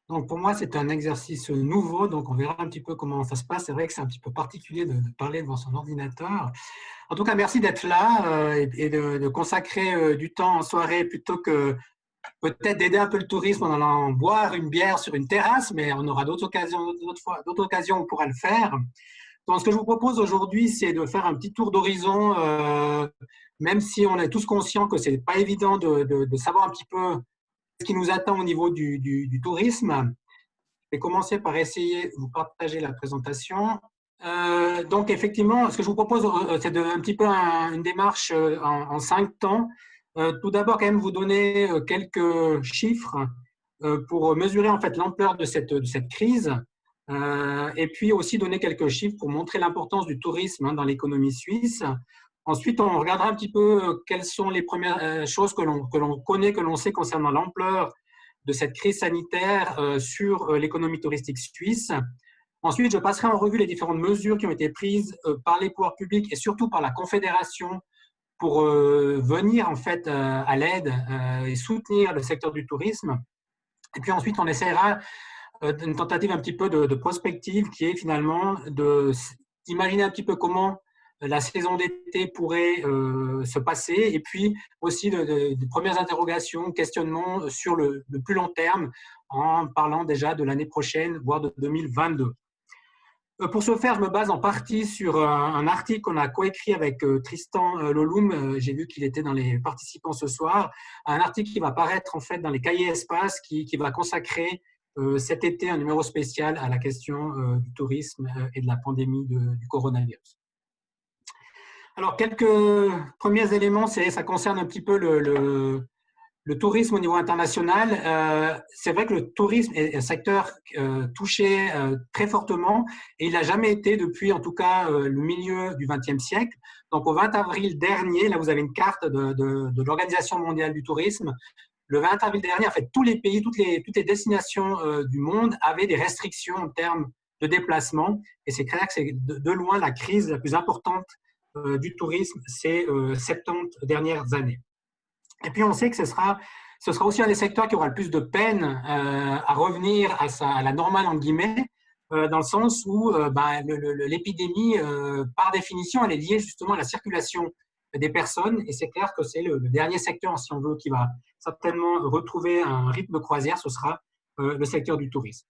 Donc pour moi, c'est un exercice nouveau, donc on verra un petit peu comment ça se passe. C'est vrai que c'est un petit peu particulier de parler devant son ordinateur. En tout cas, merci d'être là et de consacrer du temps en soirée plutôt que peut-être d'aider un peu le tourisme en allant boire une bière sur une terrasse, mais on aura d'autres occasions où on pourra le faire. Donc ce que je vous propose aujourd'hui, c'est de faire un petit tour d'horizon, même si on est tous conscients que c'est pas évident de savoir un petit peu ce qui nous attend au niveau du tourisme. Je vais commencer par essayer de vous partager la présentation. Donc, effectivement, ce que je vous propose, c'est un petit peu une démarche en 5 temps. Tout d'abord, quand même, vous donner quelques chiffres pour mesurer en fait l'ampleur de cette crise. Et puis aussi donner quelques chiffres pour montrer l'importance du tourisme dans l'économie suisse. Ensuite, on regardera un petit peu quelles sont les premières choses que l'on connaît, que l'on sait concernant l'ampleur de cette crise sanitaire sur l'économie touristique suisse. Ensuite, je passerai en revue les différentes mesures qui ont été prises par les pouvoirs publics et surtout par la Confédération pour venir en fait à l'aide et soutenir le secteur du tourisme. Et puis ensuite, on essaiera une tentative un petit peu de prospective qui est finalement d'imaginer un petit peu comment la saison d'été pourrait se passer et puis aussi de premières interrogations, questionnements sur le plus long terme en parlant déjà de l'année prochaine, voire de 2022. Pour ce faire, je me base en partie sur un article qu'on a coécrit avec Tristan Loloum. J'ai vu qu'il était dans les participants ce soir. Un article qui va paraître en fait dans les cahiers espace qui va consacrer cet été un numéro spécial à la question du tourisme et de la pandémie du coronavirus. Alors, quelques premiers éléments, ça concerne un petit peu le tourisme au niveau international. C'est vrai que le tourisme est un secteur touché très fortement et il n'a jamais été depuis, en tout cas, le milieu du XXe siècle. Donc, au 20 avril dernier, là, vous avez une carte de l'Organisation mondiale du tourisme. Le 20 avril dernier, en fait, tous les pays, toutes les destinations du monde avaient des restrictions en termes de déplacement. Et c'est clair que c'est de loin la crise la plus importante du tourisme ces 70 dernières années. Et puis, on sait que ce sera aussi un des secteurs qui aura le plus de peine à revenir à la normale, entre guillemets, dans le sens où l'épidémie, par définition, elle est liée justement à la circulation des personnes. Et c'est clair que c'est le dernier secteur, si on veut, qui va certainement retrouver un rythme de croisière, ce sera le secteur du tourisme.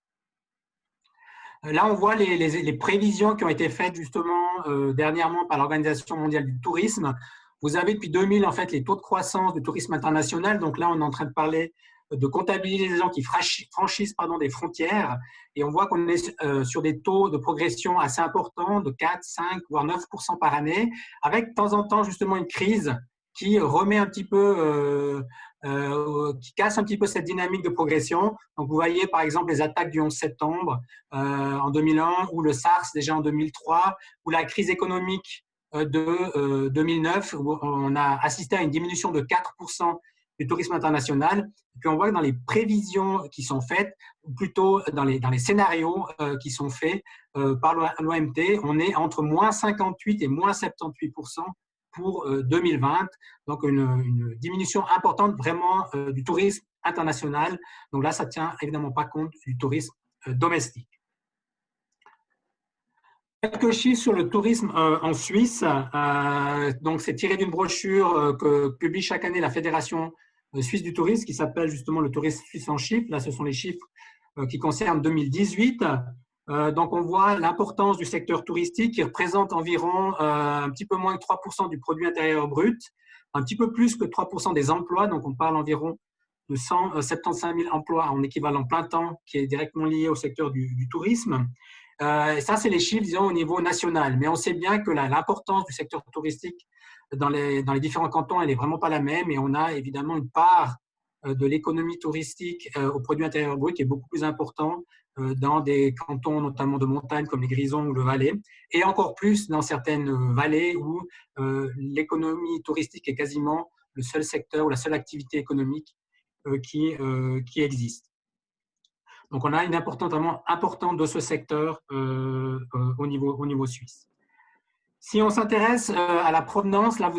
Là, on voit les prévisions qui ont été faites justement dernièrement par l'Organisation mondiale du tourisme. Vous avez depuis 2000 en fait les taux de croissance du tourisme international. Donc là, on est en train de parler de comptabiliser les gens qui franchissent des frontières. Et on voit qu'on est sur des taux de progression assez importants, de 4, 5, voire 9% par année, avec de temps en temps justement une crise qui remet un petit peu, qui casse un petit peu cette dynamique de progression. Donc vous voyez par exemple les attaques du 11 septembre en 2001, ou le SARS déjà en 2003, ou la crise économique de 2009, où on a assisté à une diminution de 4% du tourisme international. Et puis on voit que dans les prévisions qui sont faites, ou plutôt dans les scénarios qui sont faits par l'OMT, on est entre moins 58 et moins 78% pour 2020. Donc une diminution importante vraiment du tourisme international. Donc là, ça ne tient évidemment pas compte du tourisme domestique. Quelques chiffres sur le tourisme en Suisse. Donc, c'est tiré d'une brochure que publie chaque année la Fédération suisse du tourisme, qui s'appelle justement le tourisme suisse en chiffres. Là, ce sont les chiffres qui concernent 2018. Donc, on voit l'importance du secteur touristique qui représente environ un petit peu moins que 3% du produit intérieur brut, un petit peu plus que 3% des emplois. Donc, on parle environ de 175 000 emplois en équivalent plein temps qui est directement lié au secteur du tourisme. Ça, c'est les chiffres, disons, au niveau national. Mais on sait bien que l'importance du secteur touristique dans les différents cantons, elle n'est vraiment pas la même. Et on a évidemment une part de l'économie touristique au produit intérieur brut qui est beaucoup plus important dans des cantons, notamment de montagne, comme les Grisons ou le Valais, et encore plus dans certaines vallées où l'économie touristique est quasiment le seul secteur ou la seule activité économique qui existe. Donc, on a une importance vraiment importante de ce secteur au niveau suisse. Si on s'intéresse à la provenance, là,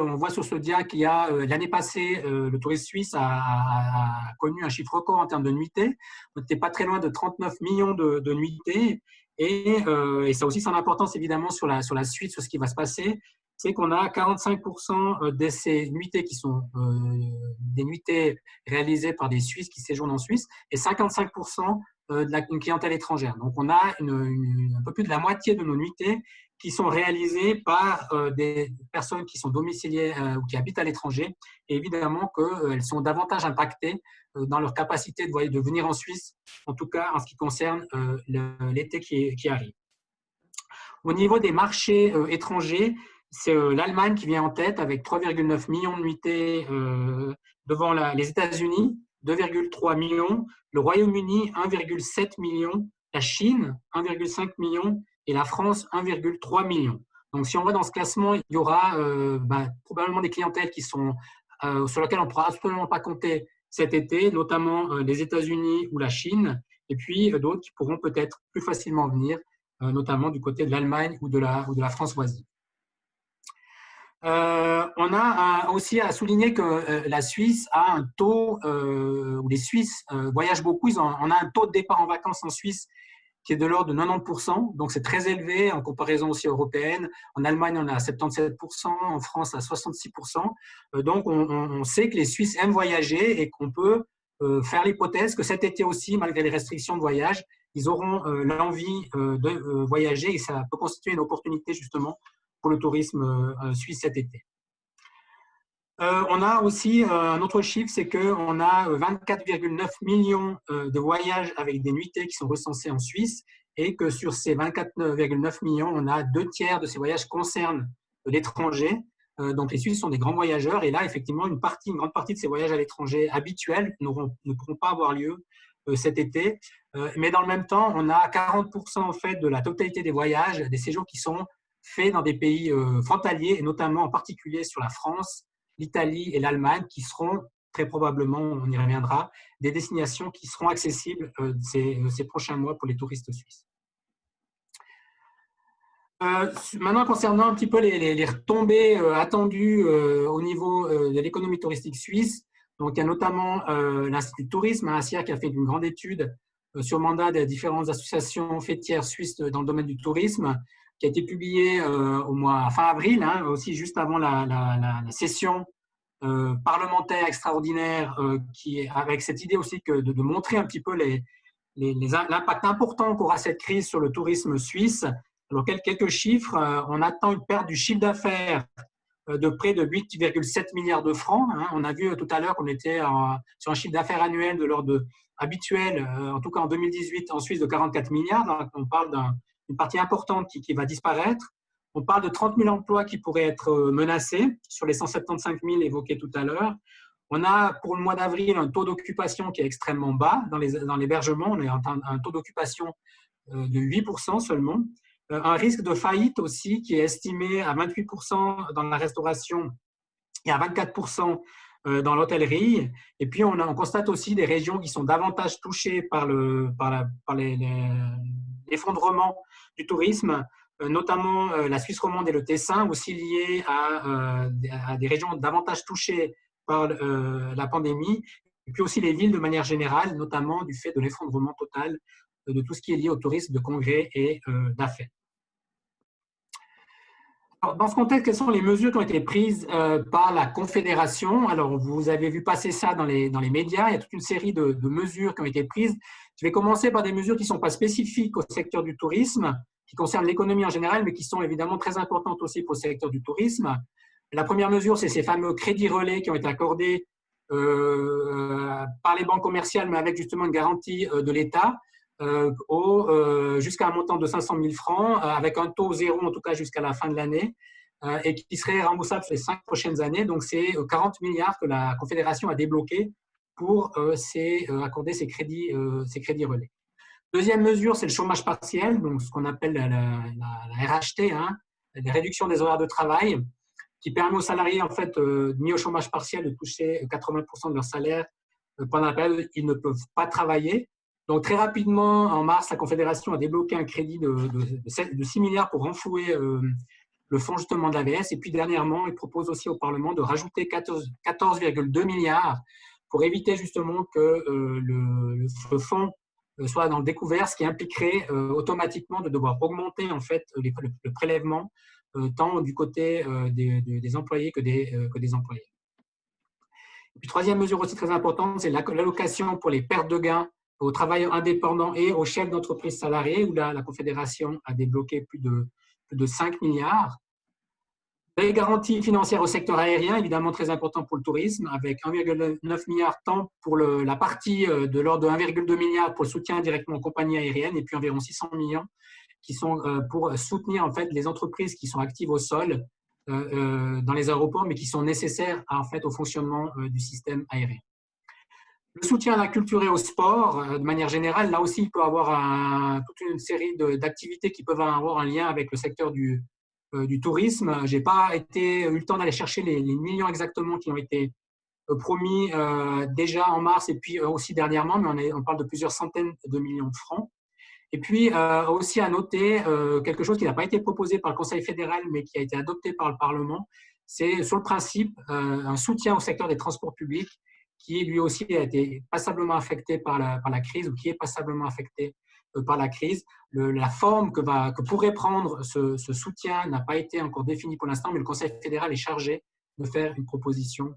on voit sur ce dia qu'il y a l'année passée, le tourisme suisse a connu un chiffre record en termes de nuitées. On n'était pas très loin de 39 millions de nuitées. Et ça a aussi son importance, évidemment, sur la suite, sur ce qui va se passer. C'est qu'on a 45% de ces nuitées qui sont des nuitées réalisées par des Suisses qui séjournent en Suisse et 55% d'une clientèle étrangère. Donc, on a un peu plus de la moitié de nos nuitées qui sont réalisées par des personnes qui sont domiciliées ou qui habitent à l'étranger. Et évidemment qu'elles sont davantage impactées dans leur capacité de venir en Suisse, en tout cas en ce qui concerne l'été qui arrive. Au niveau des marchés étrangers, c'est l'Allemagne qui vient en tête avec 3,9 millions de nuitées devant les États-Unis, 2,3 millions, le Royaume-Uni, 1,7 million, la Chine, 1,5 million, et la France, 1,3 million. Donc, si on va dans ce classement, il y aura probablement des clientèles sur lesquelles on ne pourra absolument pas compter cet été, notamment les États-Unis ou la Chine, et puis d'autres qui pourront peut-être plus facilement venir, notamment du côté de l'Allemagne ou de la France voisine. On a aussi à souligner que la Suisse a un taux, où les Suisses voyagent beaucoup, on a un taux de départ en vacances en Suisse qui est de l'ordre de 90%, donc c'est très élevé en comparaison aussi européenne. En Allemagne, on est à 77%, en France à 66%. Donc, on sait que les Suisses aiment voyager et qu'on peut faire l'hypothèse que cet été aussi, malgré les restrictions de voyage, ils auront l'envie de voyager et ça peut constituer une opportunité justement pour le tourisme suisse cet été. On a aussi un autre chiffre, c'est qu'on a 24,9 millions de voyages avec des nuitées qui sont recensés en Suisse et que sur ces 24,9 millions, on a 2/3 de ces voyages concernent l'étranger. Donc les Suisses sont des grands voyageurs et là, effectivement, une grande partie de ces voyages à l'étranger habituels ne pourront pas avoir lieu cet été. Mais dans le même temps, on a 40% en fait de la totalité des voyages, des séjours qui sont faits dans des pays frontaliers et notamment en particulier sur la France, l'Italie et l'Allemagne, qui seront très probablement, on y reviendra, des destinations qui seront accessibles ces prochains mois pour les touristes suisses. Maintenant, concernant un petit peu les retombées attendues au niveau de l'économie touristique suisse, donc il y a notamment l'Institut de tourisme, ASIA, qui a fait une grande étude sur mandat des différentes associations fêtières suisses dans le domaine du tourisme, qui a été publié au mois fin avril, aussi juste avant la session parlementaire extraordinaire, avec cette idée aussi de montrer un petit peu l'impact important qu'aura cette crise sur le tourisme suisse. Alors, quelques chiffres, on attend une perte du chiffre d'affaires de près de 8,7 milliards de francs. On a vu tout à l'heure qu'on était sur un chiffre d'affaires annuel de l'ordre habituel, en tout cas en 2018 en Suisse, de 44 milliards. Donc, on parle d'une partie importante qui va disparaître. On parle de 30 000 emplois qui pourraient être menacés sur les 175 000 évoqués tout à l'heure. On a pour le mois d'avril un taux d'occupation qui est extrêmement bas dans l'hébergement. On est à un taux d'occupation de 8% seulement. Un risque de faillite aussi qui est estimé à 28% dans la restauration et à 24% dans l'hôtellerie. Et puis, on constate aussi des régions qui sont davantage touchées par l'effondrement du tourisme, notamment la Suisse romande et le Tessin, aussi liés à des régions davantage touchées par la pandémie, et puis aussi les villes de manière générale, notamment du fait de l'effondrement total de tout ce qui est lié au tourisme de congrès et d'affaires. Dans ce contexte, quelles sont les mesures qui ont été prises par la Confédération? Alors, vous avez vu passer ça dans les médias. Il y a toute une série de mesures qui ont été prises. Je vais commencer par des mesures qui ne sont pas spécifiques au secteur du tourisme, qui concernent l'économie en général, mais qui sont évidemment très importantes aussi pour le secteur du tourisme. La première mesure, c'est ces fameux crédits relais qui ont été accordés par les banques commerciales, mais avec justement une garantie de l'État, jusqu'à un montant de 500 000 francs, avec un taux zéro en tout cas jusqu'à la fin de l'année, et qui serait remboursable sur les 5 prochaines années. Donc, c'est 40 milliards que la Confédération a débloqués pour accorder ces crédits relais. Deuxième mesure, c'est le chômage partiel, donc ce qu'on appelle la RHT, la réduction des horaires de travail, qui permet aux salariés en fait, mis au chômage partiel de toucher 80% de leur salaire pendant la période où ils ne peuvent pas travailler. Donc, très rapidement, en mars, la Confédération a débloqué un crédit de 6 milliards pour renflouer le fonds justement de l'AVS. Et puis dernièrement, il propose aussi au Parlement de rajouter 14,2 milliards pour éviter justement que ce fonds soit dans le découvert, ce qui impliquerait automatiquement de devoir augmenter en fait le prélèvement tant du côté des employés que des employés. Et puis, troisième mesure aussi très importante, c'est l'allocation pour les pertes de gains aux travailleurs indépendants et aux chefs d'entreprise salariés, où la Confédération a débloqué plus de 5 milliards. Les garanties financières au secteur aérien, évidemment très important pour le tourisme, avec 1,9 milliard tant pour la partie de l'ordre de 1,2 milliard pour le soutien directement aux compagnies aériennes, et puis environ 600 millions qui sont pour soutenir en fait les entreprises qui sont actives au sol dans les aéroports, mais qui sont nécessaires en fait au fonctionnement du système aérien. Le soutien à la culture et au sport, de manière générale, là aussi, il peut y avoir toute une série d'activités qui peuvent avoir un lien avec le secteur du tourisme. Je n'ai pas eu le temps d'aller chercher les millions exactement qui ont été promis déjà en mars et puis aussi dernièrement, mais on parle de plusieurs centaines de millions de francs. Et puis aussi à noter quelque chose qui n'a pas été proposé par le Conseil fédéral, mais qui a été adopté par le Parlement, c'est sur le principe un soutien au secteur des transports publics qui lui aussi a été passablement affecté par la crise, ou qui est passablement affecté par la crise. La forme que pourrait prendre ce soutien n'a pas été encore définie pour l'instant, mais le Conseil fédéral est chargé de faire une proposition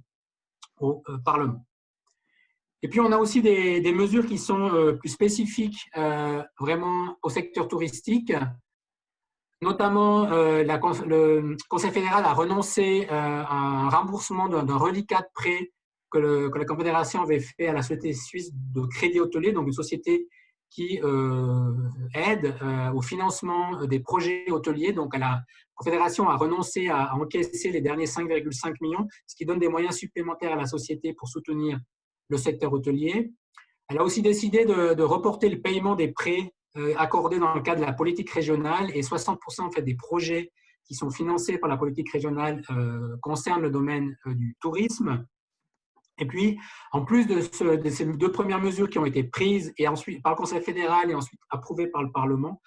au Parlement. Et puis, on a aussi des mesures qui sont plus spécifiques vraiment au secteur touristique. Notamment, le Conseil fédéral a renoncé à un remboursement d'un reliquat de prêt que la Confédération avait fait à la Société suisse de crédit hôtelier, donc une société qui aide au financement des projets hôteliers. Donc, la Confédération a renoncé à encaisser les derniers 5,5 millions, ce qui donne des moyens supplémentaires à la société pour soutenir le secteur hôtelier. Elle a aussi décidé de reporter le paiement des prêts accordés dans le cadre de la politique régionale, et 60% en fait, des projets qui sont financés par la politique régionale concernent le domaine du tourisme. Et puis, en plus de ces deux premières mesures qui ont été prises et ensuite par le Conseil fédéral et ensuite approuvées par le Parlement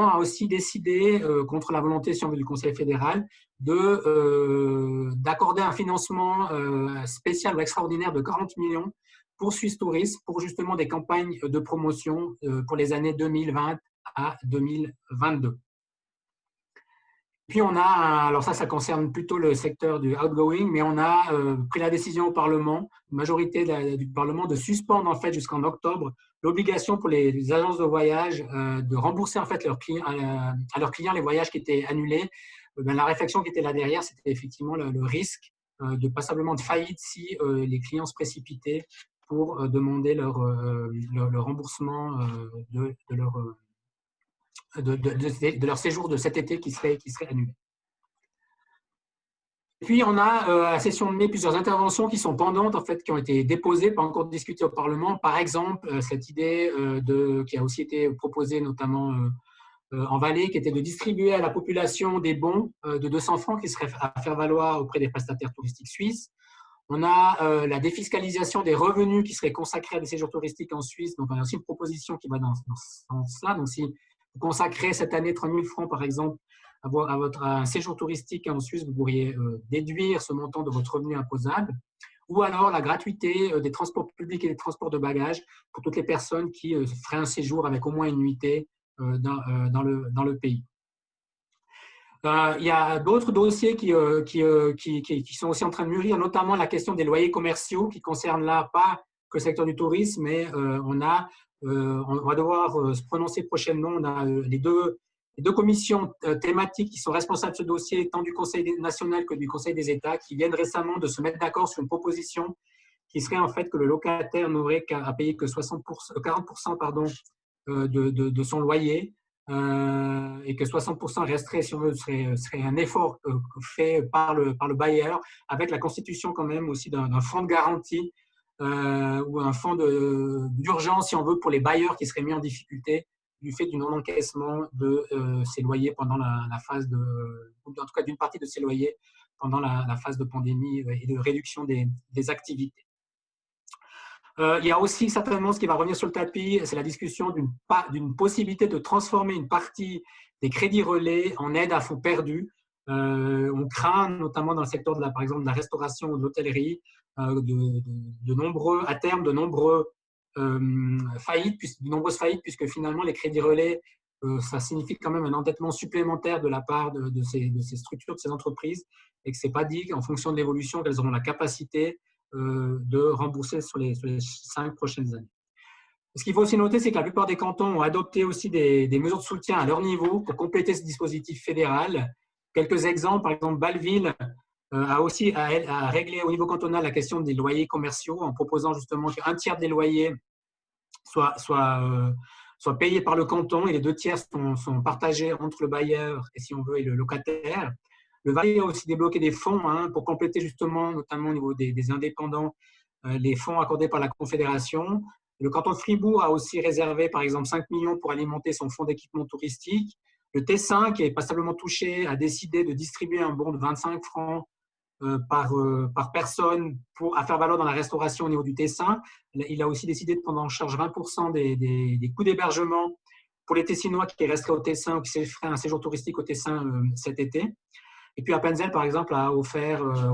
a aussi décidé, contre la volonté si on veut, du Conseil fédéral, d'accorder un financement spécial ou extraordinaire de 40 millions pour Suisse Tourisme, pour justement des campagnes de promotion pour les années 2020 à 2022. Puis on a, alors ça concerne plutôt le secteur du outgoing, mais on a pris la décision au Parlement, une majorité du Parlement, de suspendre en fait jusqu'en octobre l'obligation pour les agences de voyage de rembourser en fait à leurs clients les voyages qui étaient annulés. La réflexion qui était là derrière, c'était effectivement le risque de passablement de faillite si les clients se précipitaient pour demander le remboursement de leur séjour de cet été qui serait annulé. Et puis, on a à la session de mai plusieurs interventions qui sont pendantes, en fait, qui ont été déposées, pas encore discutées au Parlement. Par exemple, cette idée qui a aussi été proposée notamment en Valais, qui était de distribuer à la population des bons de 200 francs qui seraient à faire valoir auprès des prestataires touristiques suisses. On a la défiscalisation des revenus qui seraient consacrés à des séjours touristiques en Suisse. Donc, on a aussi une proposition qui va dans ce sens-là. Donc, si vous consacrez cette année 30 000 francs, par exemple, à un séjour touristique en Suisse, vous pourriez déduire ce montant de votre revenu imposable. Ou alors la gratuité des transports publics et des transports de bagages pour toutes les personnes qui feraient un séjour avec au moins une nuitée dans le pays. Il y a d'autres dossiers qui sont aussi en train de mûrir, notamment la question des loyers commerciaux qui concerne là pas que le secteur du tourisme, mais on va devoir se prononcer prochainement. On a les deux commissions thématiques qui sont responsables de ce dossier, tant du Conseil national que du Conseil des États, qui viennent récemment de se mettre d'accord sur une proposition qui serait en fait que le locataire n'aurait qu'à payer que 40% de son loyer, et que 60% resterait, si on veut, serait un effort fait par le bailleur, avec la constitution quand même aussi d'un fonds de garantie ou un fonds d'urgence, si on veut, pour les bailleurs qui seraient mis en difficulté du fait du non-encaissement de ces loyers pendant la phase en tout cas d'une partie de ces loyers pendant la phase de pandémie et de réduction des activités. Il y a aussi certainement ce qui va revenir sur le tapis, c'est la discussion d'une possibilité de transformer une partie des crédits relais en aide à fonds perdus. On craint, notamment dans le secteur par exemple, de la restauration ou de l'hôtellerie, à terme, de nombreuses faillites, puisque finalement, les crédits relais, ça signifie quand même un endettement supplémentaire de la part de ces structures, de ces entreprises, et que ce n'est pas dit qu'en fonction de l'évolution, qu'elles auront la capacité de rembourser sur les 5 prochaines années. Ce qu'il faut aussi noter, c'est que la plupart des cantons ont adopté aussi des mesures de soutien à leur niveau pour compléter ce dispositif fédéral. Quelques exemples, par exemple, Bâle-Ville a aussi à régler au niveau cantonal la question des loyers commerciaux en proposant justement qu'un tiers des loyers soit payés par le canton et les 2 tiers sont partagés entre le bailleur et, si on veut, et le locataire. Le Valais a aussi débloqué des fonds pour compléter justement, notamment au niveau des indépendants, les fonds accordés par la Confédération. Le canton de Fribourg a aussi réservé, par exemple, 5 millions pour alimenter son fonds d'équipement touristique. Le Tessin, qui est passablement touché, a décidé de distribuer un bon de 25 francs par personne à faire valoir dans la restauration au niveau du Tessin. Il a aussi décidé de prendre en charge 20% des coûts d'hébergement pour les Tessinois qui resteraient au Tessin ou qui feraient un séjour touristique au Tessin cet été. Et puis Appenzell, par exemple,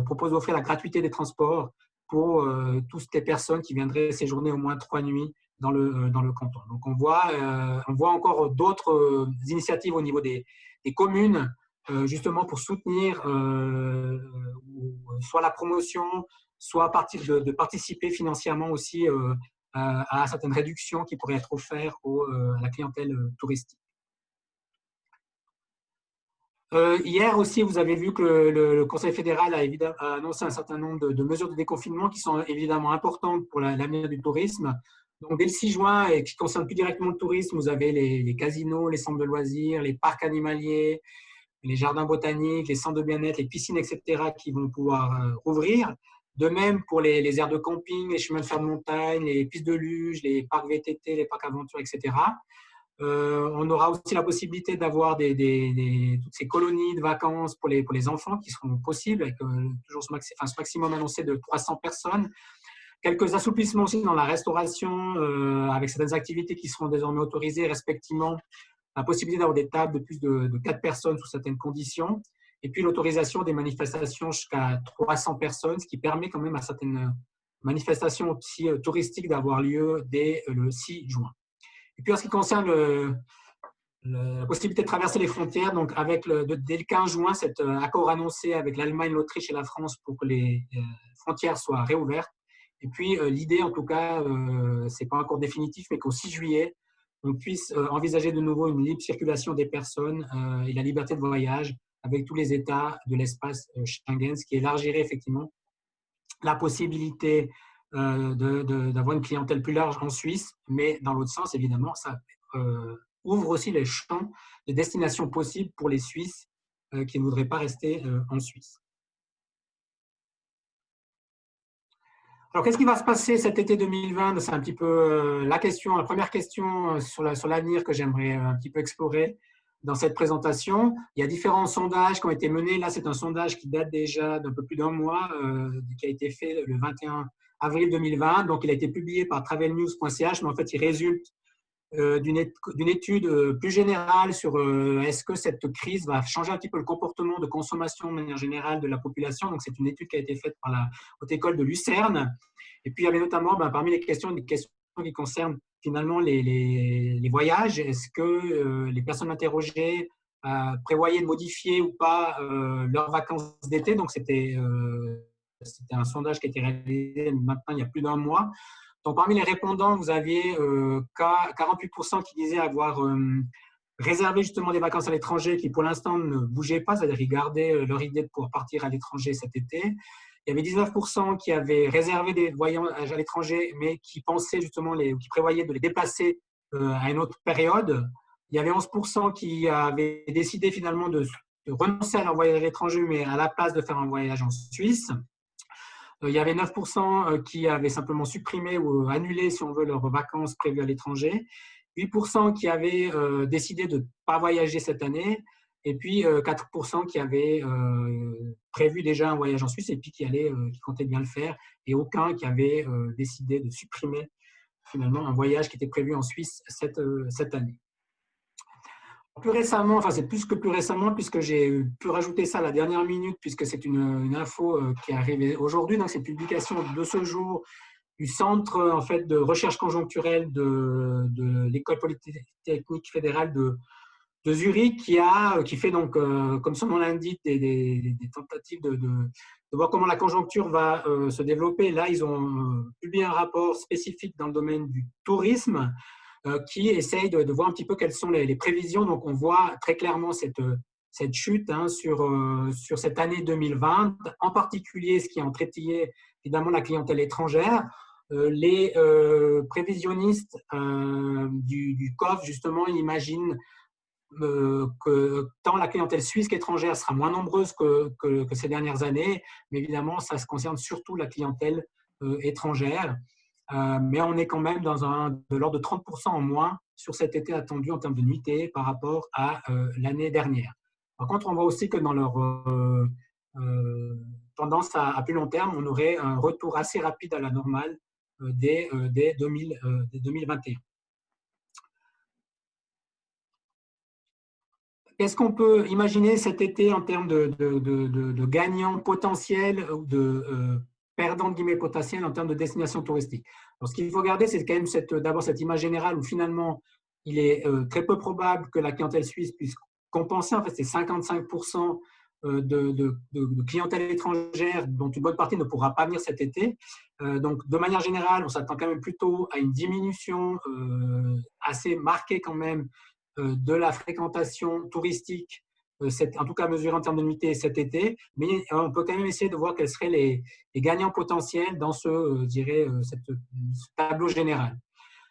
propose d'offrir la gratuité des transports pour toutes les personnes qui viendraient séjourner au moins 3 nuits dans le canton. Donc on voit encore d'autres initiatives au niveau des communes, justement pour soutenir soit la promotion, soit de participer financièrement aussi à certaines réductions qui pourraient être offertes à la clientèle touristique. Hier aussi, vous avez vu que le Conseil fédéral a annoncé un certain nombre de mesures de déconfinement qui sont évidemment importantes pour l'avenir du tourisme. Donc, dès le 6 juin, et qui ne concernent plus directement le tourisme, vous avez les casinos, les centres de loisirs, les parcs animaliers, les jardins botaniques, les centres de bien-être, les piscines, etc., qui vont pouvoir rouvrir. De même pour les aires de camping, les chemins de fer de montagne, les pistes de luge, les parcs VTT, les parcs aventures, etc. On aura aussi la possibilité d'avoir toutes ces colonies de vacances pour les enfants qui seront possibles, avec toujours ce maximum annoncé de 300 personnes. Quelques assouplissements aussi dans la restauration, avec certaines activités qui seront désormais autorisées, respectivement la possibilité d'avoir des tables de plus de 4 personnes sous certaines conditions, et puis l'autorisation des manifestations jusqu'à 300 personnes, ce qui permet quand même à certaines manifestations aussi touristiques d'avoir lieu dès le 6 juin. Et puis en ce qui concerne la possibilité de traverser les frontières, donc dès le 15 juin, cet accord annoncé avec l'Allemagne, l'Autriche et la France pour que les frontières soient réouvertes. Et puis l'idée, en tout cas, ce n'est pas encore définitif, mais qu'au 6 juillet, on puisse envisager de nouveau une libre circulation des personnes et la liberté de voyage avec tous les États de l'espace Schengen, ce qui élargirait effectivement la possibilité d'avoir une clientèle plus large en Suisse, mais dans l'autre sens, évidemment, ça ouvre aussi les champs de destinations possibles pour les Suisses qui ne voudraient pas rester en Suisse. Alors, qu'est-ce qui va se passer cet été 2020? C'est un petit peu la première question sur l'avenir que j'aimerais un petit peu explorer dans cette présentation. Il y a différents sondages qui ont été menés. Là, c'est un sondage qui date déjà d'un peu plus d'un mois, qui a été fait le 21 avril 2020. Donc, il a été publié par travelnews.ch, mais en fait, il résulte d'une étude plus générale sur est-ce que cette crise va changer un petit peu le comportement de consommation de manière générale de la population. Donc, c'est une étude qui a été faite par la Haute École de Lucerne. Et puis, il y avait notamment, parmi les questions, des questions qui concernent finalement les voyages. Est-ce que les personnes interrogées prévoyaient de modifier ou pas leurs vacances d'été? Donc, c'était un sondage qui a été réalisé maintenant il y a plus d'un mois. Donc, parmi les répondants, vous aviez 48% qui disaient avoir réservé justement des vacances à l'étranger qui, pour l'instant, ne bougeaient pas, c'est-à-dire qu'ils gardaient leur idée de pouvoir partir à l'étranger cet été. Il y avait 19% qui avaient réservé des voyages à l'étranger, mais qui pensaient justement, qui prévoyaient de les déplacer à une autre période. Il y avait 11% qui avaient décidé finalement de renoncer à leur voyage à l'étranger, mais à la place de faire un voyage en Suisse. Il y avait 9% qui avaient simplement supprimé ou annulé, si on veut, leurs vacances prévues à l'étranger. 8% qui avaient décidé de ne pas voyager cette année. Et puis 4% qui avaient prévu déjà un voyage en Suisse et puis qui comptaient bien le faire. Et aucun qui avait décidé de supprimer finalement un voyage qui était prévu en Suisse cette année. Plus récemment, enfin c'est plus que plus récemment, puisque j'ai pu rajouter ça à la dernière minute, puisque c'est une info qui est arrivée aujourd'hui, donc c'est une publication de ce jour du Centre en fait, de recherche conjoncturelle de l'École polytechnique fédérale de Zurich, qui fait donc, comme son nom l'indique, des tentatives de voir comment la conjoncture va se développer. Là, ils ont publié un rapport spécifique dans le domaine du tourisme qui essaye de voir un petit peu quelles sont les prévisions. Donc, on voit très clairement cette chute hein, sur cette année 2020, en particulier ce qui a entretillé évidemment la clientèle étrangère. Les prévisionnistes du COF, justement, imaginent que tant la clientèle suisse qu'étrangère sera moins nombreuse que ces dernières années, mais évidemment, ça se concerne surtout la clientèle étrangère. Mais on est quand même de l'ordre de 30% en moins sur cet été attendu en termes de nuitées par rapport à l'année dernière. Par contre, on voit aussi que dans leur tendance à plus long terme, on aurait un retour assez rapide à la normale dès 2021. Qu'est-ce qu'on peut imaginer cet été en termes de gagnants potentiels ou de perdants de guillemets potentiels en termes de destination touristique? Alors, ce qu'il faut garder, c'est quand même d'abord cette image générale où finalement, il est très peu probable que la clientèle suisse puisse compenser. En fait, c'est 55% de clientèle étrangère dont une bonne partie ne pourra pas venir cet été. Donc, de manière générale, on s'attend quand même plutôt à une diminution assez marquée quand même de la fréquentation touristique, en tout cas mesurée en termes de nuitées cet été, mais on peut quand même essayer de voir quels seraient les gagnants potentiels dans ce tableau général.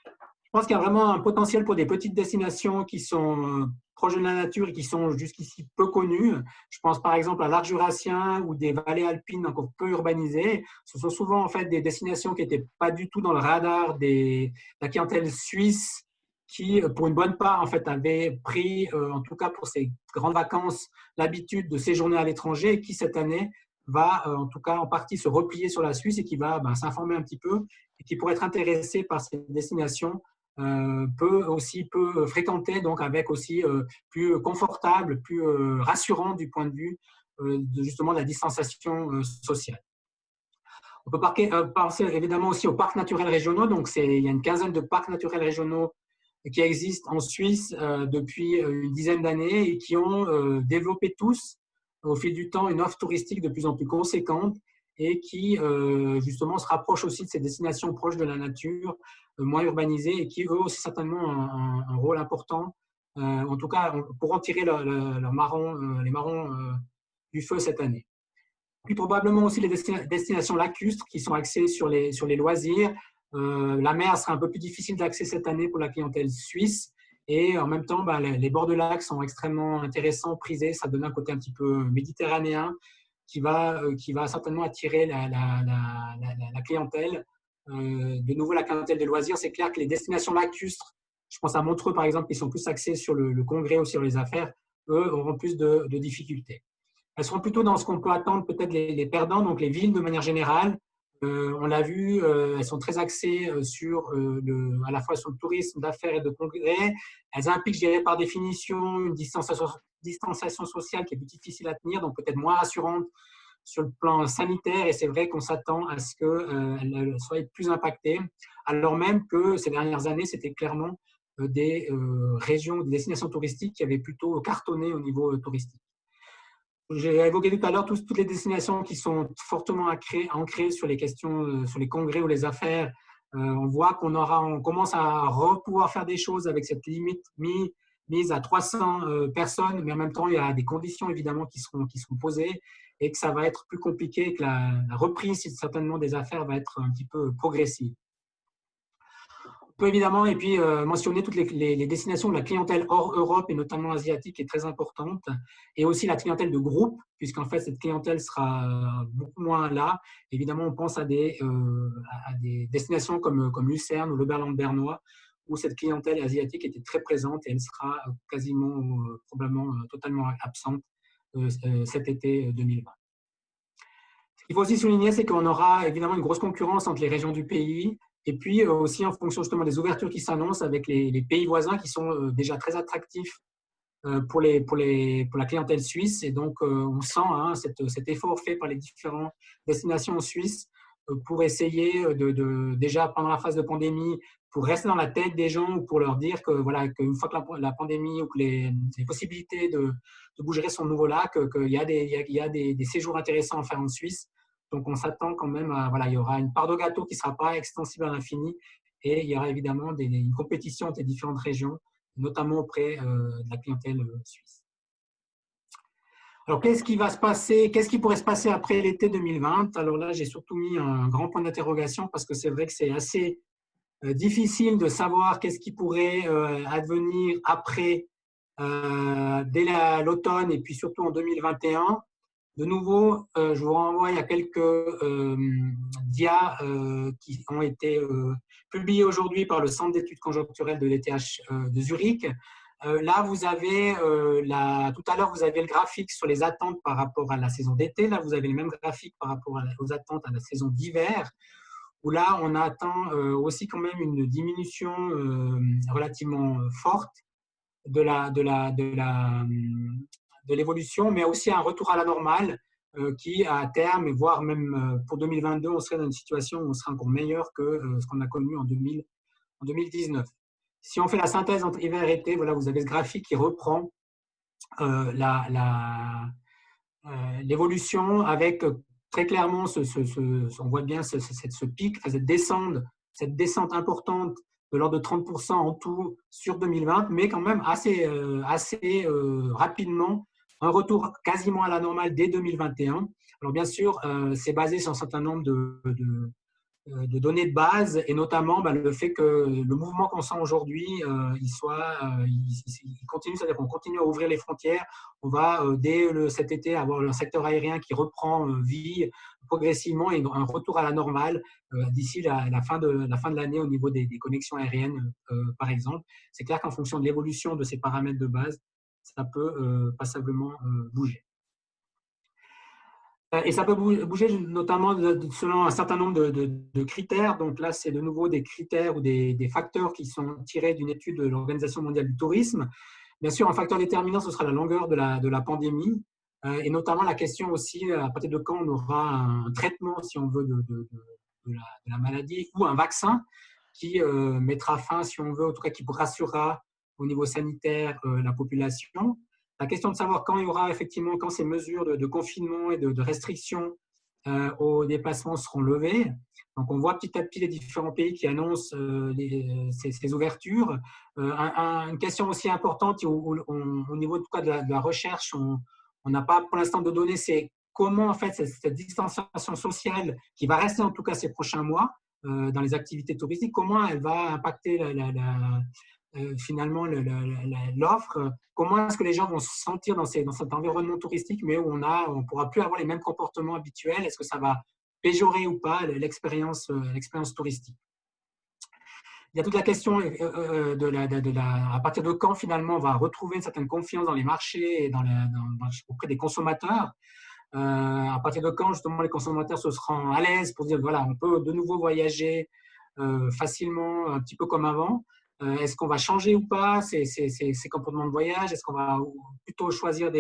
Je pense qu'il y a vraiment un potentiel pour des petites destinations qui sont proches de la nature et qui sont jusqu'ici peu connues. Je pense par exemple à l'Arc jurassien ou des vallées alpines encore peu urbanisées. Ce sont souvent en fait des destinations qui n'étaient pas du tout dans le radar de la clientèle suisse qui, pour une bonne part, en fait, avait pris, en tout cas pour ses grandes vacances, l'habitude de séjourner à l'étranger et qui, cette année, va, en tout cas, en partie se replier sur la Suisse et qui va s'informer un petit peu et qui pourrait être intéressé par ces destinations peut fréquenter, donc avec aussi plus confortable, plus rassurant du point de vue de justement de la distanciation sociale. On peut penser évidemment aussi aux parcs naturels régionaux. Donc, il y a une quinzaine de parcs naturels régionaux qui existent en Suisse depuis une dizaine d'années et qui ont développé tous, au fil du temps, une offre touristique de plus en plus conséquente et qui, justement, se rapprochent aussi de ces destinations proches de la nature, moins urbanisées et qui, eux aussi, certainement, ont un rôle important, en tout cas, pour en tirer les marrons du feu cette année. Puis probablement aussi les destinations lacustres qui sont axées sur les loisirs. La mer sera un peu plus difficile d'accès cette année pour la clientèle suisse. Et en même temps, les bords de lac sont extrêmement intéressants, prisés. Ça donne un côté un petit peu méditerranéen qui va certainement attirer la clientèle. De nouveau, la clientèle des loisirs. C'est clair que les destinations lacustres, je pense à Montreux par exemple, qui sont plus axées sur le congrès ou sur les affaires, eux auront plus de difficultés. Elles seront plutôt dans ce qu'on peut attendre peut-être les perdants, donc les villes de manière générale. On l'a vu, elles sont très axées à la fois sur le tourisme d'affaires et de congrès. Elles impliquent, je dirais, par définition, une distanciation sociale qui est plus difficile à tenir, donc peut-être moins rassurante sur le plan sanitaire. Et c'est vrai qu'on s'attend à ce qu'elles soient plus impactées, alors même que ces dernières années, c'était clairement des régions, des destinations touristiques qui avaient plutôt cartonné au niveau touristique. J'ai évoqué tout à l'heure toutes les destinations qui sont fortement ancrées sur les questions, sur les congrès ou les affaires. On voit qu'on commence à pouvoir faire des choses avec cette limite mise à 300 personnes, mais en même temps, il y a des conditions évidemment qui seront posées et que ça va être plus compliqué, que la reprise certainement des affaires va être un petit peu progressive. On peut évidemment et puis mentionner toutes les destinations où la clientèle hors Europe et notamment asiatique est très importante, et aussi la clientèle de groupe, puisqu'en fait cette clientèle sera beaucoup moins là. Évidemment, on pense à des destinations comme Lucerne ou l'Oberland bernois, où cette clientèle asiatique était très présente et elle sera quasiment, probablement totalement absente cet été 2020. Ce qu'il faut aussi souligner, c'est qu'on aura évidemment une grosse concurrence entre les régions du pays, et puis aussi en fonction justement des ouvertures qui s'annoncent avec les pays voisins qui sont déjà très attractifs pour la clientèle suisse. Et donc, on sent hein, cet effort fait par les différentes destinations suisses pour essayer déjà pendant la phase de pandémie, pour rester dans la tête des gens ou pour leur dire que voilà, qu'une fois que la pandémie ou que les possibilités de bouger sont nouveau là, qu'il y a des séjours intéressants à faire en Suisse. Donc, on s'attend quand même à, voilà, il y aura une part de gâteau qui ne sera pas extensible à l'infini et il y aura évidemment une compétition entre les différentes régions, notamment auprès de la clientèle suisse. Alors, qu'est-ce qui va se passer? Qu'est-ce qui pourrait se passer après l'été 2020? Alors là, j'ai surtout mis un grand point d'interrogation parce que c'est vrai que c'est assez difficile de savoir qu'est-ce qui pourrait advenir après, dès l'automne et puis surtout en 2021. De nouveau, je vous renvoie à quelques dias qui ont été publiés aujourd'hui par le Centre d'études conjoncturelles de l'ETH de Zurich. Là, vous avez, tout à l'heure, vous avez le graphique sur les attentes par rapport à la saison d'été. Là, vous avez le même graphique par rapport aux attentes à la saison d'hiver, où là, on attend aussi quand même une diminution relativement forte de l'évolution, mais aussi un retour à la normale qui, à terme, voire même pour 2022, on serait dans une situation où on serait encore meilleur que ce qu'on a connu en 2019. Si on fait la synthèse entre hiver et été, voilà, vous avez ce graphique qui reprend l'évolution avec très clairement, on voit bien ce pic, cette descente importante de l'ordre de 30% en tout sur 2020, mais quand même assez rapidement, un retour quasiment à la normale dès 2021. Alors bien sûr, c'est basé sur un certain nombre de données de base et notamment le fait que le mouvement qu'on sent aujourd'hui, il continue, c'est-à-dire qu'on continue à ouvrir les frontières. On va dès cet été avoir un secteur aérien qui reprend vie progressivement et un retour à la normale d'ici la fin de l'année au niveau des connexions aériennes, par exemple. C'est clair qu'en fonction de l'évolution de ces paramètres de base, ça peut passablement bouger. Et ça peut bouger notamment selon un certain nombre de critères. Donc là, c'est de nouveau des critères ou des facteurs qui sont tirés d'une étude de l'Organisation mondiale du tourisme. Bien sûr, un facteur déterminant, ce sera la longueur de la pandémie et notamment la question aussi à partir de quand on aura un traitement, si on veut, de la maladie ou un vaccin qui mettra fin, si on veut, en tout cas qui rassurera au niveau sanitaire la population. La question de savoir quand il y aura effectivement, quand ces mesures de confinement et de restriction aux déplacements seront levées. Donc, on voit petit à petit les différents pays qui annoncent ces ouvertures. Une question aussi importante au niveau de la recherche, on n'a pas pour l'instant de données, c'est comment en fait cette distanciation sociale qui va rester en tout cas ces prochains mois dans les activités touristiques, comment elle va impacter finalement l'offre, comment est-ce que les gens vont se sentir dans cet environnement touristique, mais où on ne pourra plus avoir les mêmes comportements habituels, est-ce que ça va péjorer ou pas l'expérience touristique. Il y a toute la question à partir de quand finalement on va retrouver une certaine confiance dans les marchés et auprès des consommateurs. À partir de quand justement les consommateurs se seront à l'aise pour dire voilà, on peut de nouveau voyager facilement, un petit peu comme avant. Est-ce qu'on va changer ou pas ces comportements de voyage? Est-ce qu'on va plutôt choisir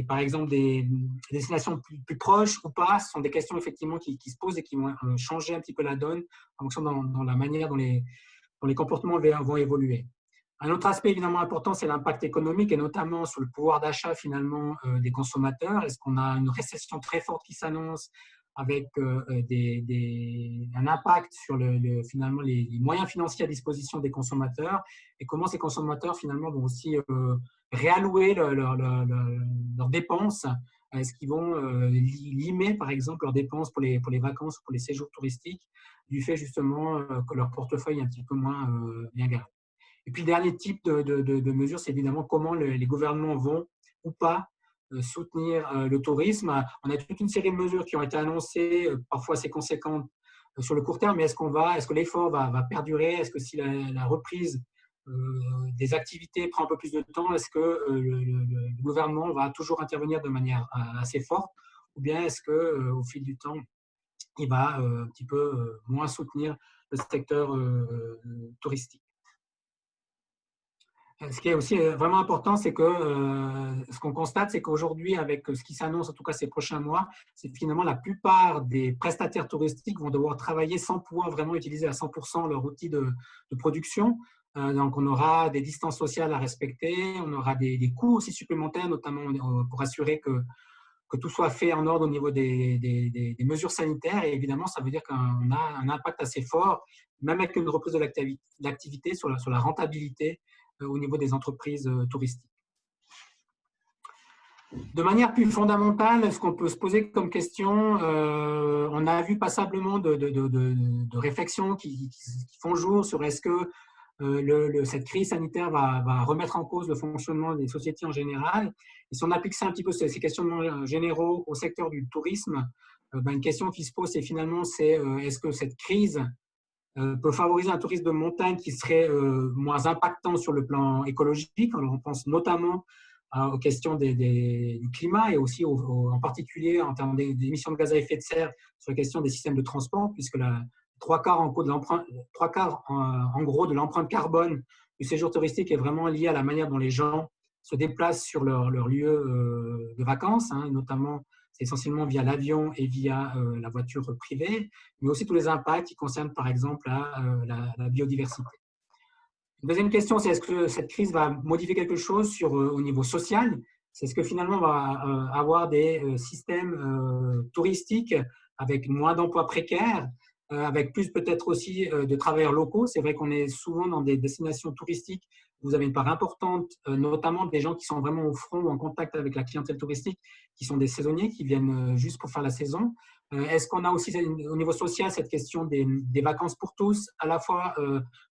par exemple des destinations plus proches ou pas? Ce sont des questions effectivement qui se posent et qui vont changer un petit peu la donne en fonction dans la manière dont les comportements vont évoluer. Un autre aspect évidemment important, c'est l'impact économique et notamment sur le pouvoir d'achat finalement des consommateurs. Est-ce qu'on a une récession très forte qui s'annonce avec un impact sur finalement les moyens financiers à disposition des consommateurs et comment ces consommateurs finalement vont aussi réallouer leurs dépenses? Est-ce qu'ils vont limer par exemple leurs dépenses pour les vacances, pour les séjours touristiques du fait justement que leur portefeuille est un petit peu moins bien gardé? Et puis, le dernier type de mesures, c'est évidemment comment les gouvernements vont ou pas soutenir le tourisme. On a toute une série de mesures qui ont été annoncées, parfois assez conséquentes sur le court terme, mais est-ce que l'effort va perdurer? Est-ce que si la reprise des activités prend un peu plus de temps, est-ce que le gouvernement va toujours intervenir de manière assez forte? Ou bien est-ce qu'au fil du temps, il va un petit peu moins soutenir le secteur touristique? Ce qui est aussi vraiment important, c'est que ce qu'on constate, c'est qu'aujourd'hui, avec ce qui s'annonce, en tout cas ces prochains mois, c'est que finalement la plupart des prestataires touristiques vont devoir travailler sans pouvoir vraiment utiliser à 100% leur outil de production. Donc, on aura des distances sociales à respecter, on aura des coûts aussi supplémentaires, notamment pour assurer que tout soit fait en ordre au niveau des mesures sanitaires. Et évidemment, ça veut dire qu'on a un impact assez fort, même avec une reprise de l'activité, sur la rentabilité au niveau des entreprises touristiques. De manière plus fondamentale, ce qu'on peut se poser comme question, on a vu passablement de réflexions qui font jour sur est-ce que cette crise sanitaire va remettre en cause le fonctionnement des sociétés en général. Et si on applique ça un petit peu, ces questionnements généraux au secteur du tourisme, une question qui se pose, c'est finalement, est-ce que cette crise peut favoriser un tourisme de montagne qui serait moins impactant sur le plan écologique. Alors, on pense notamment aux questions du climat et aussi en particulier en termes d'émissions de gaz à effet de serre sur la question des systèmes de transport, puisque trois quarts en gros de l'empreinte carbone du séjour touristique est vraiment liée à la manière dont les gens se déplacent sur leur lieu de vacances, hein, notamment c'est essentiellement via l'avion et via la voiture privée, mais aussi tous les impacts qui concernent par exemple la biodiversité. Une deuxième question, c'est est-ce que cette crise va modifier quelque chose au niveau social? C'est ce que finalement on va avoir des systèmes touristiques avec moins d'emplois précaires, avec plus peut-être aussi de travailleurs locaux. C'est vrai qu'on est souvent dans des destinations touristiques. Vous avez une part importante, notamment des gens qui sont vraiment au front ou en contact avec la clientèle touristique, qui sont des saisonniers, qui viennent juste pour faire la saison. Est-ce qu'on a aussi au niveau social cette question des vacances pour tous, à la fois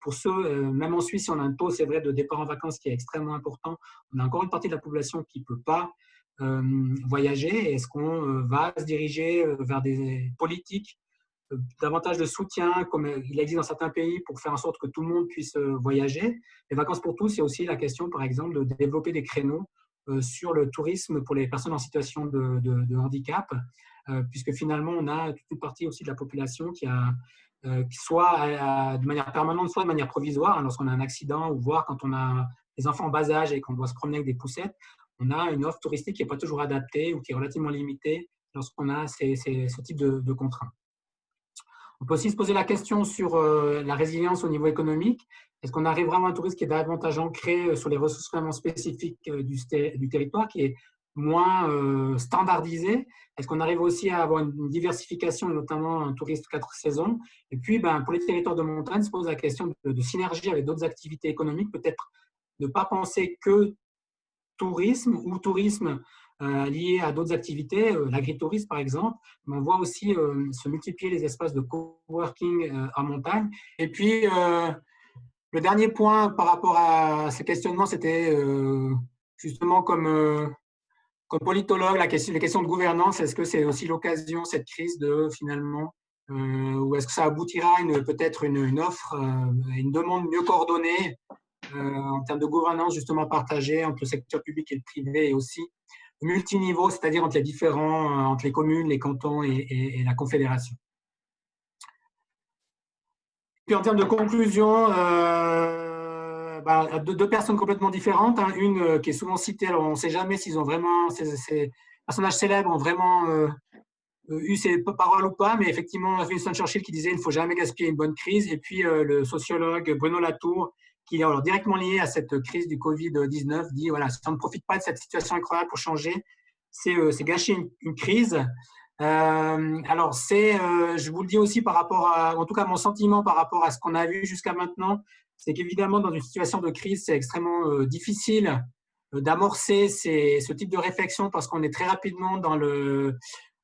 pour ceux, même en Suisse, on a un taux, c'est vrai, de départ en vacances qui est extrêmement important. On a encore une partie de la population qui ne peut pas voyager. Est-ce qu'on va se diriger vers des politiques davantage de soutien, comme il existe dans certains pays, pour faire en sorte que tout le monde puisse voyager? Les vacances pour tous, c'est aussi la question, par exemple, de développer des créneaux sur le tourisme pour les personnes en situation de handicap, puisque finalement, on a toute une partie aussi de la population qui soit de manière permanente, soit de manière provisoire, hein, lorsqu'on a un accident, ou voire quand on a des enfants en bas âge et qu'on doit se promener avec des poussettes, on a une offre touristique qui n'est pas toujours adaptée ou qui est relativement limitée lorsqu'on a ce type de contraintes. On peut aussi se poser la question sur la résilience au niveau économique. Est-ce qu'on arrive vraiment à un tourisme qui est davantage ancré sur les ressources vraiment spécifiques du territoire, qui est moins standardisé? Est-ce qu'on arrive aussi à avoir une diversification, et notamment un tourisme 4 saisons? Et puis, pour les territoires de montagne, se pose la question de synergie avec d'autres activités économiques, peut-être ne pas penser que tourisme ou tourisme liés à d'autres activités, l'agritourisme par exemple, mais on voit aussi se multiplier les espaces de coworking en montagne. Et puis, le dernier point par rapport à ces questionnements, c'était justement comme politologue, les questions de gouvernance. Est-ce que c'est aussi l'occasion, cette crise, de finalement, ou est-ce que ça aboutira peut-être une offre, une demande mieux coordonnée en termes de gouvernance justement partagée entre le secteur public et le privé, et aussi multiniveau, c'est-à-dire entre les communes, les cantons et la confédération. Puis en termes de conclusion, deux personnes complètement différentes, hein. Une qui est souvent citée, alors on ne sait jamais s'ils ont vraiment, ces personnages célèbres ont vraiment eu ces paroles ou pas, mais effectivement, Winston Churchill qui disait « il ne faut jamais gaspiller une bonne crise », et puis le sociologue Bruno Latour, qui est alors directement lié à cette crise du Covid-19, dit voilà, si on ne profite pas de cette situation incroyable pour changer, c'est gâcher une crise. Alors, je vous le dis aussi par rapport en tout cas mon sentiment par rapport à ce qu'on a vu jusqu'à maintenant, c'est qu'évidemment, dans une situation de crise, c'est extrêmement difficile d'amorcer ce type de réflexion parce qu'on est très rapidement dans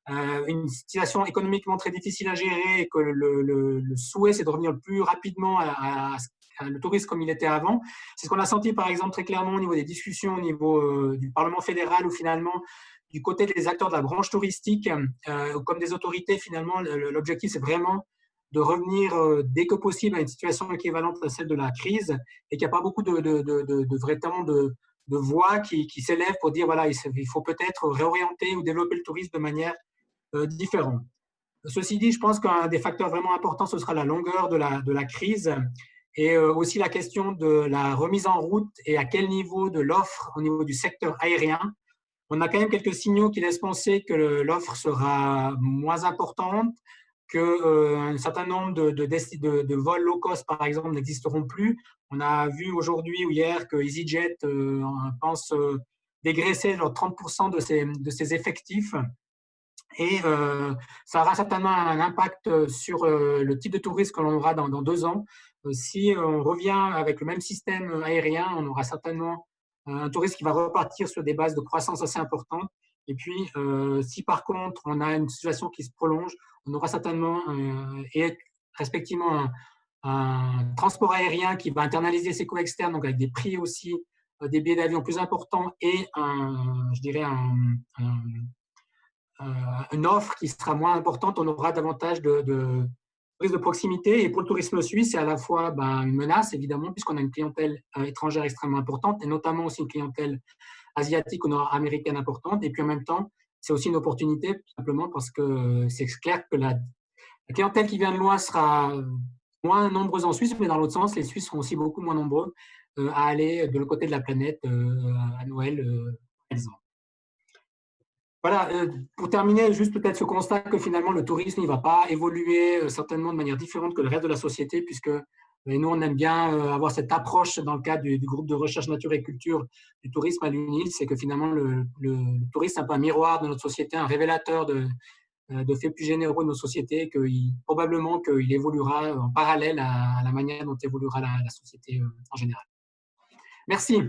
une situation économiquement très difficile à gérer et que le souhait, c'est de revenir le plus rapidement à le tourisme comme il était avant. C'est ce qu'on a senti, par exemple, très clairement au niveau des discussions au niveau du Parlement fédéral, où finalement, du côté des acteurs de la branche touristique, comme des autorités, finalement, l'objectif, c'est vraiment de revenir dès que possible à une situation équivalente à celle de la crise, et qu'il n'y a pas beaucoup de voix qui s'élèvent pour dire, voilà, il faut peut-être réorienter ou développer le tourisme de manière différente. Ceci dit, je pense qu'un des facteurs vraiment importants, ce sera la longueur de la crise. et aussi la question de la remise en route et à quel niveau de l'offre au niveau du secteur aérien. On a quand même quelques signaux qui laissent penser que l'offre sera moins importante, qu'un certain nombre de vols low cost, par exemple, n'existeront plus. On a vu aujourd'hui ou hier que EasyJet pense dégraisser genre 30% de ses effectifs. Et ça aura certainement un impact sur le type de tourisme que l'on aura dans 2 ans. Si on revient avec le même système aérien, on aura certainement un tourisme qui va repartir sur des bases de croissance assez importantes. Et puis, si par contre, on a une situation qui se prolonge, on aura certainement et respectivement un transport aérien qui va internaliser ses coûts externes, donc avec des prix aussi des billets d'avion plus importants et je dirais une offre qui sera moins importante, on aura davantage de tourisme de proximité. Et pour le tourisme suisse, c'est à la fois une menace, évidemment, puisqu'on a une clientèle étrangère extrêmement importante, et notamment aussi une clientèle asiatique ou nord-américaine importante. Et puis en même temps, c'est aussi une opportunité, tout simplement parce que c'est clair que la clientèle qui vient de loin sera moins nombreuse en Suisse, mais dans l'autre sens, les Suisses seront aussi beaucoup moins nombreux à aller de l'autre côté de la planète à Noël, par exemple. Voilà, pour terminer, juste peut-être ce constat que finalement le tourisme ne va pas évoluer certainement de manière différente que le reste de la société, puisque nous, on aime bien avoir cette approche dans le cadre du groupe de recherche nature et culture du tourisme à l'UNIL, c'est que finalement le tourisme est un peu un miroir de notre société, un révélateur de faits plus généraux de nos sociétés, probablement qu'il évoluera en parallèle à la manière dont évoluera la société en général. Merci.